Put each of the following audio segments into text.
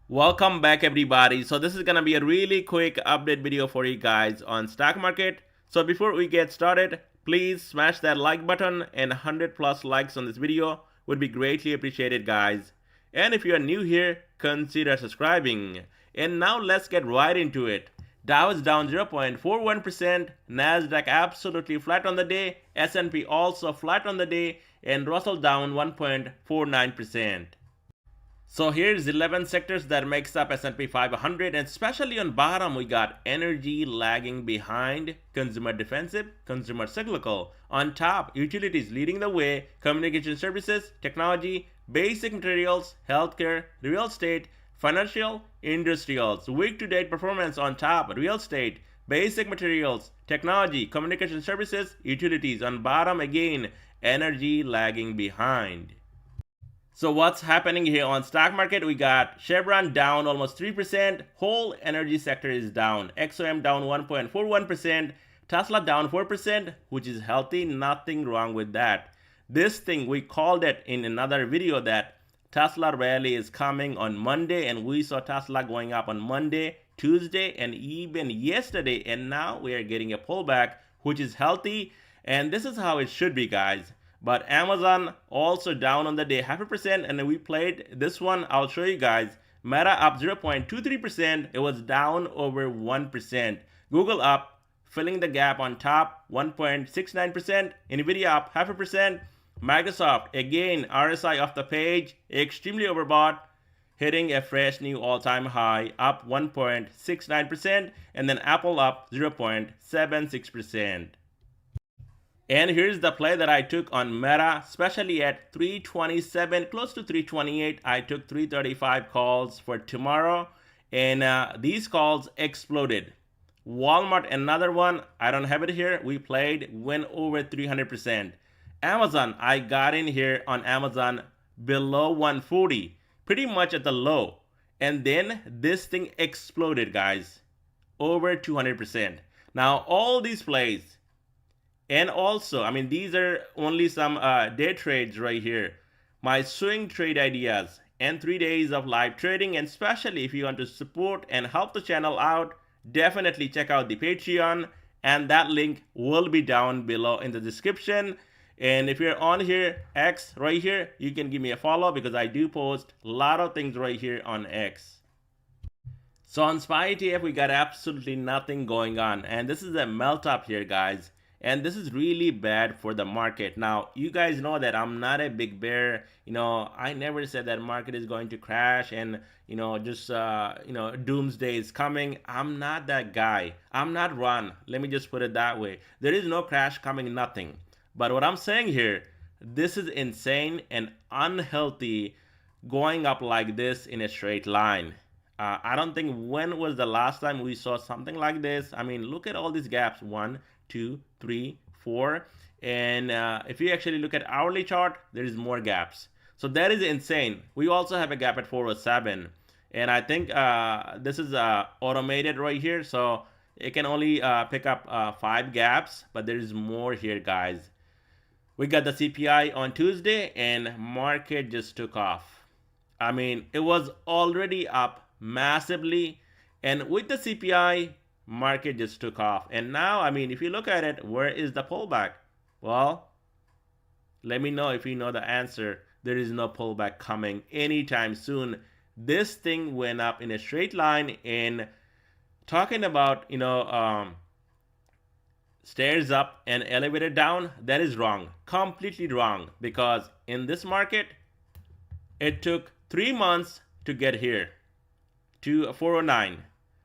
Welcome back everybody. So this is going to be a really quick update video for you guys on stock market. So before we get started, please smash that like button, and 100 plus likes on this video would be greatly appreciated guys. And if you are new here, consider subscribing. And now let's get right into it. Dow is down 0.41%, Nasdaq absolutely flat on the day, S&P also flat on the day, and Russell down 1.49%. So here's 11 sectors that makes up S&P 500, and especially on bottom we got energy lagging behind, consumer defensive, consumer cyclical. On top, utilities leading the way, communication services, technology, basic materials, healthcare, real estate, financial, industrials. Week to date performance on top, real estate, basic materials, technology, communication services, utilities. On bottom again, energy lagging behind. So what's happening here on stock market? We got Chevron down almost 3%, whole energy sector is down, XOM down 1.41%, Tesla down 4%, which is healthy, nothing wrong with that. This thing, we called it in another video that Tesla rally is coming on Monday, and we saw Tesla going up on Monday, Tuesday, and even yesterday, and now we are getting a pullback, which is healthy, and this is how it should be guys. But Amazon also down on the day 0.5%, and we played this one. I'll show you guys. Meta up 0.23%. It was down over 1%. Google up, filling the gap on top 1.69%. Nvidia up 0.5%. Microsoft again RSI off the page, extremely overbought, hitting a fresh new all-time high, up 1.69%, and then Apple up 0.76%. And here's the play that I took on Meta, especially at 327, close to 328. I took 335 calls for tomorrow, and these calls exploded. Walmart, another one, I don't have it here. We played, went over 300%. Amazon, I got in here on Amazon below 140, pretty much at the low. And then this thing exploded, guys, over 200%. Now, all these plays, and also, I mean, these are only some day trades right here. My swing trade ideas and 3 days of live trading. And especially if you want to support and help the channel out, definitely check out the Patreon. And that link will be down below in the description. And if you're on here, X right here, you can give me a follow because I do post a lot of things right here on X. So on SPY ETF, we got absolutely nothing going on. And this is a melt up here, guys. And this is really bad for the market. Now, you guys know that I'm not a big bear. I never said that market is going to crash and, just, doomsday is coming. I'm not that guy. I'm not Ron. Let me just put it that way. There is no crash coming, nothing. But what I'm saying here, this is insane and unhealthy going up like this in a straight line. I don't think when was the last time we saw something like this. I mean, look at all these gaps. 1, 2, 3, 4. And if you actually look at hourly chart, there is more gaps. So that is insane. We also have a gap at 407. And I think this is automated right here. So it can only pick up 5 gaps, but there is more here, guys. We got the CPI on Tuesday and market just took off. I mean, it was already up massively, and with the CPI, market just took off. And now, I mean, if you look at it, where is the pullback? Well, let me know if you know the answer. There is no pullback coming anytime soon. This thing went up in a straight line, and talking about stairs up and elevator down, that is wrong, completely wrong, because in this market it took 3 months to get here to 409.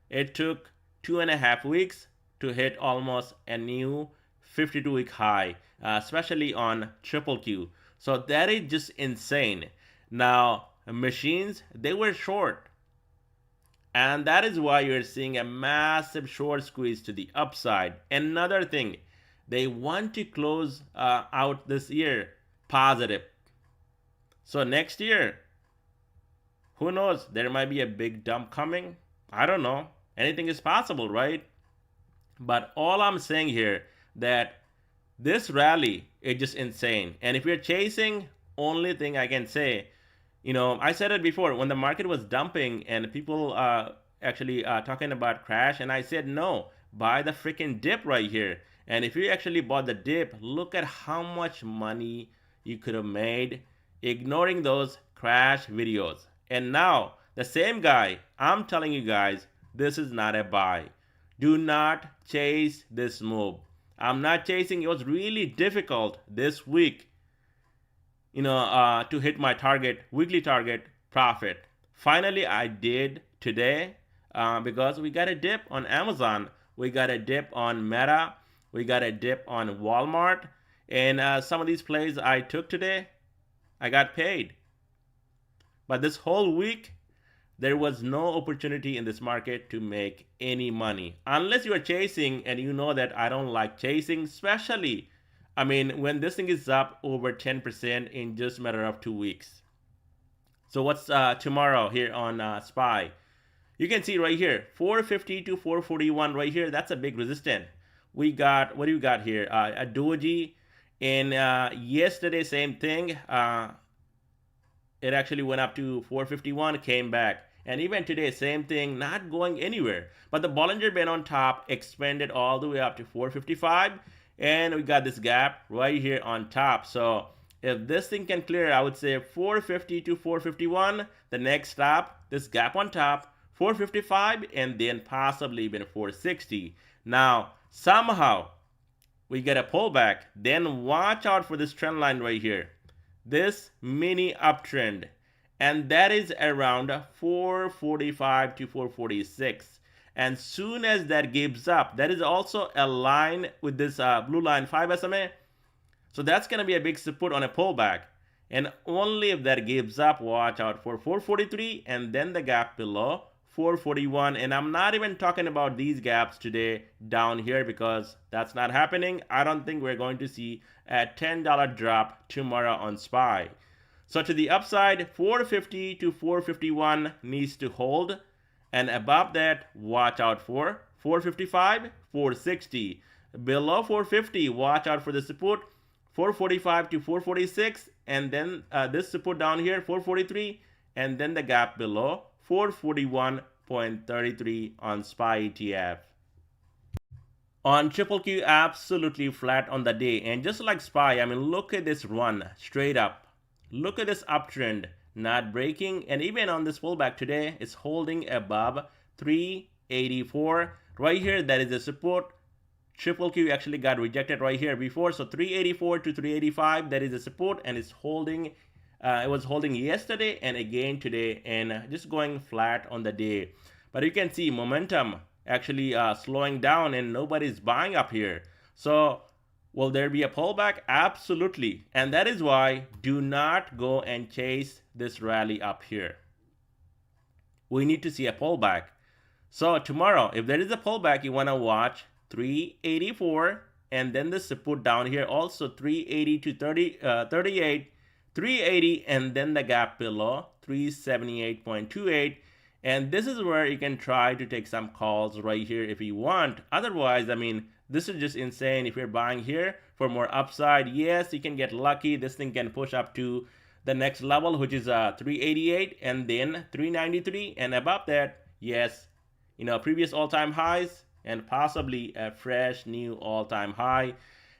It took 2.5 weeks to hit almost a new 52-week high, especially on triple Q. So that is just insane. Now, machines, they were short. And that is why you're seeing a massive short squeeze to the upside. Another thing, they want to close out this year positive. So next year, who knows? There might be a big dump coming. I don't know. Anything is possible, right? But all I'm saying here that this rally is just insane. And if you're chasing, only thing I can say, I said it before when the market was dumping and people actually talking about crash, and I said no, buy the freaking dip right here. And if you actually bought the dip, look at how much money you could have made ignoring those crash videos. And now the same guy, I'm telling you guys, this is not a buy. Do not chase this move. I'm not chasing. It was really difficult this week to hit my target, weekly target profit. Finally, I did today because we got a dip on Amazon, we got a dip on Meta, we got a dip on Walmart, and some of these plays I took today, I got paid. But this whole week, there was no opportunity in this market to make any money unless you are chasing, and you know that I don't like chasing, especially when this thing is up over 10% in just a matter of 2 weeks. So what's tomorrow here on SPY? You can see right here 450 to 441 right here. That's a big resistance. We got, what do you got here? A doji. And yesterday, same thing. It actually went up to 451, came back. And even today, same thing, not going anywhere. But the Bollinger Band on top expanded all the way up to 455. And we got this gap right here on top. So if this thing can clear, I would say 450 to 451. The next stop, this gap on top, 455, and then possibly even 460. Now, somehow we get a pullback. Then watch out for this trend line right here. This mini uptrend, and that is around 445 to 446. And soon as that gives up, that is also a line with this blue line 5 SMA. So that's going to be a big support on a pullback. And only if that gives up, watch out for 443 and then the gap below 441. And I'm not even talking about these gaps today down here because that's not happening. I don't think we're going to see a $10 drop tomorrow on SPY. So to the upside, 450 to 451 needs to hold. And above that, watch out for 455, 460. Below 450, watch out for the support, 445 to 446. And then this support down here, 443. And then the gap below, 441.33 on SPY ETF. On QQQ, absolutely flat on the day. And just like SPY, look at this run straight up. Look at this uptrend, not breaking. And even on this pullback today, it's holding above 384. Right here, that is the support. QQQ actually got rejected right here before. So 384 to 385, that is the support. And it's holding, it was holding yesterday and again today. And just going flat on the day. But you can see momentum actually slowing down and nobody's buying up here. So will there be a pullback? Absolutely. And that is why do not go and chase this rally up here. We need to see a pullback. So tomorrow, if there is a pullback, you want to watch 384 and then the support down here also 380 to 38, 380 and then the gap below 378.28. And this is where you can try to take some calls right here if you want. Otherwise, this is just insane. If you're buying here for more upside, yes, you can get lucky. This thing can push up to the next level, which is 388 and then 393. And above that, yes, previous all-time highs and possibly a fresh new all-time high.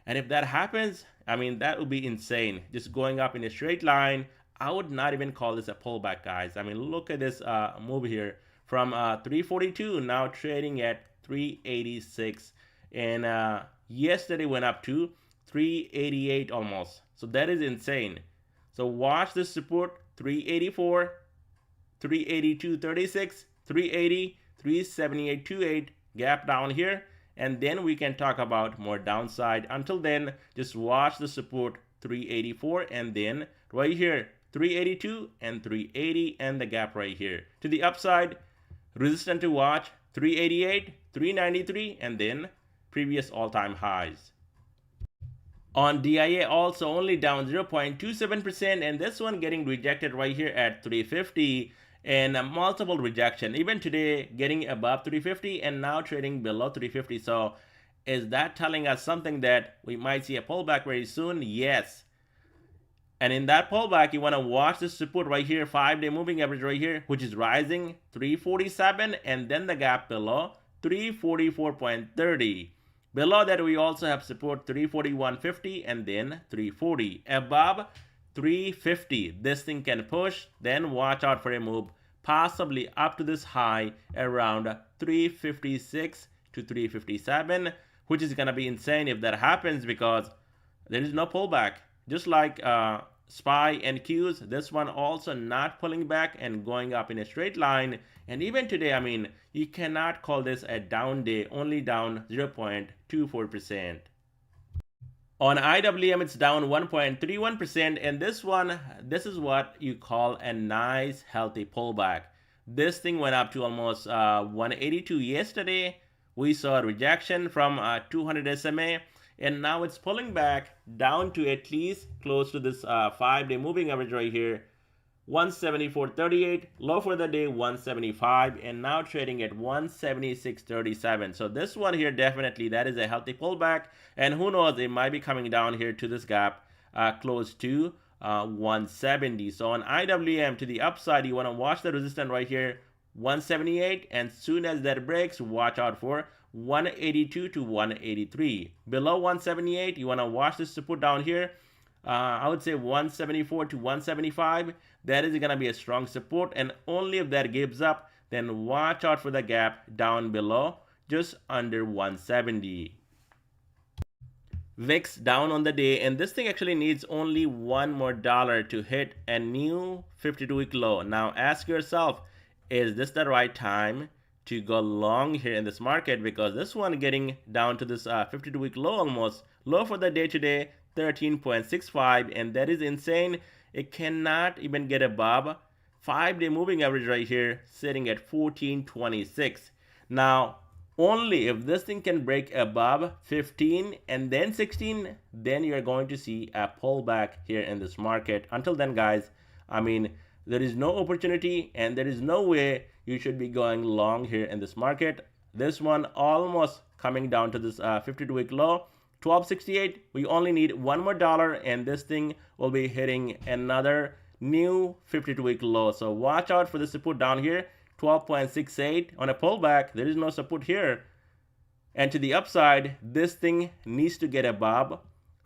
And if that happens, that would be insane. Just going up in a straight line. I would not even call this a pullback, guys. Look at this move here from 342 now trading at 386, and yesterday went up to 388 almost. So that is insane. So watch this support 384, 382.36, 380, 378.28, gap down here, and then we can talk about more downside. Until then, just watch the support 384 and then right here 382 and 380 and the gap right here. To the upside, resistance to watch 388, 393 and then previous all-time highs. On DIA also only down 0.27%, and this one getting rejected right here at 350 and multiple rejection. Even today getting above 350 and now trading below 350. So is that telling us something that we might see a pullback very soon? Yes. And in that pullback, you want to watch this support right here, 5-day moving average right here, which is rising 347, and then the gap below 344.30. Below that, we also have support 341.50 and then 340. Above 350, this thing can push, then watch out for a move possibly up to this high around 356 to 357, which is going to be insane if that happens because there is no pullback. Just like SPY and Qs, this one also not pulling back and going up in a straight line. And even today, I mean, you cannot call this a down day, only down 0.24%. On IWM, it's down 1.31%, and this is what you call a nice healthy pullback. This thing went up to almost 182 yesterday. We saw a rejection from 200 SMA, and now it's pulling back down to at least close to this 5-day moving average right here, 174.38, low for the day 175, and now trading at 176.37. So this one here, definitely that is a healthy pullback, and who knows, it might be coming down here to this gap close to 170. So on IWM, to the upside, you want to watch the resistance right here, 178, and soon as that breaks, watch out for 182 to 183. Below 178, you want to watch this support down here. I would say 174 to 175. That is going to be a strong support, and only if that gives up, then watch out for the gap down below, just under 170. VIX down on the day, and this thing actually needs only $1 more to hit a new 52-week low. Now ask yourself, is this the right time to go long here in this market? Because this one getting down to this 52-week low, almost low for the day today, 13.65, and that is insane. It cannot even get above 5-day moving average right here, sitting at 1426. Now only if this thing can break above 15 and then 16, then you're going to see a pullback here in this market. Until then, guys, I mean, there is no opportunity and there is no way you should be going long here in this market. This one almost coming down to this 52-week low, 1268. We only need $1 more, and this thing will be hitting another new 52-week low. So watch out for the support down here, 12.68 on a pullback. There is no support here. And to the upside, this thing needs to get above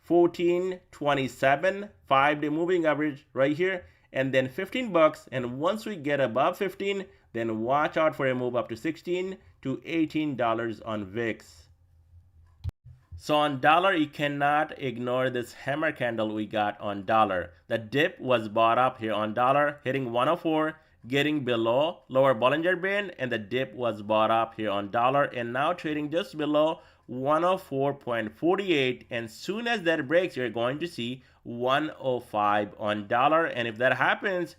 1427, 5-day moving average right here, and then $15. And once we get above 15, then watch out for a move up to $16 to $18 on VIX. So on dollar, you cannot ignore this hammer candle we got on dollar. The dip was bought up here on dollar, hitting 104, getting below lower Bollinger Band, and the dip was bought up here on dollar and now trading just below 104.48. And soon as that breaks, you're going to see 105 on dollar. And if that happens,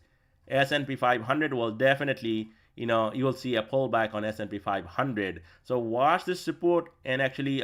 S&P 500 will definitely, you will see a pullback on S&P 500. So watch this support, and actually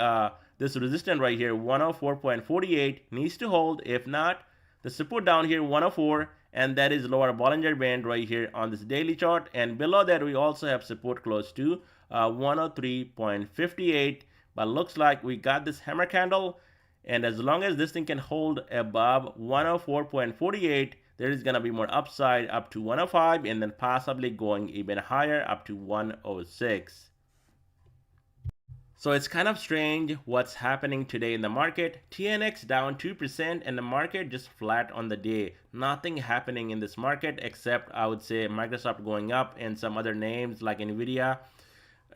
this resistance right here, 104.48, needs to hold. If not, the support down here, 104, and that is lower Bollinger Band right here on this daily chart. And below that, we also have support close to 103.58. But looks like we got this hammer candle, and as long as this thing can hold above 104.48, there is going to be more upside up to 105, and then possibly going even higher up to 106. So it's kind of strange what's happening today in the market. TNX down 2%, and the market just flat on the day. Nothing happening in this market except, I would say, Microsoft going up and some other names like Nvidia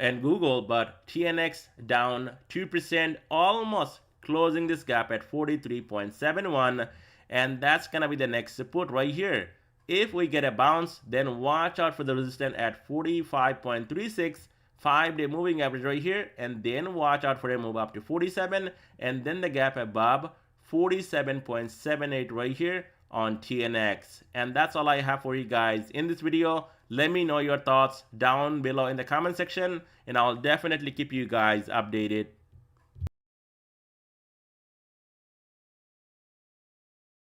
and Google. But TNX down 2%, almost closing this gap at 43.71, and that's gonna be the next support right here. If we get a bounce, then watch out for the resistance at 45.36, 5-day moving average right here, and then watch out for a move up to 47, and then the gap above 47.78 right here on TNX. And that's all I have for you guys in this video. Let me know your thoughts down below in the comment section, and I'll definitely keep you guys updated.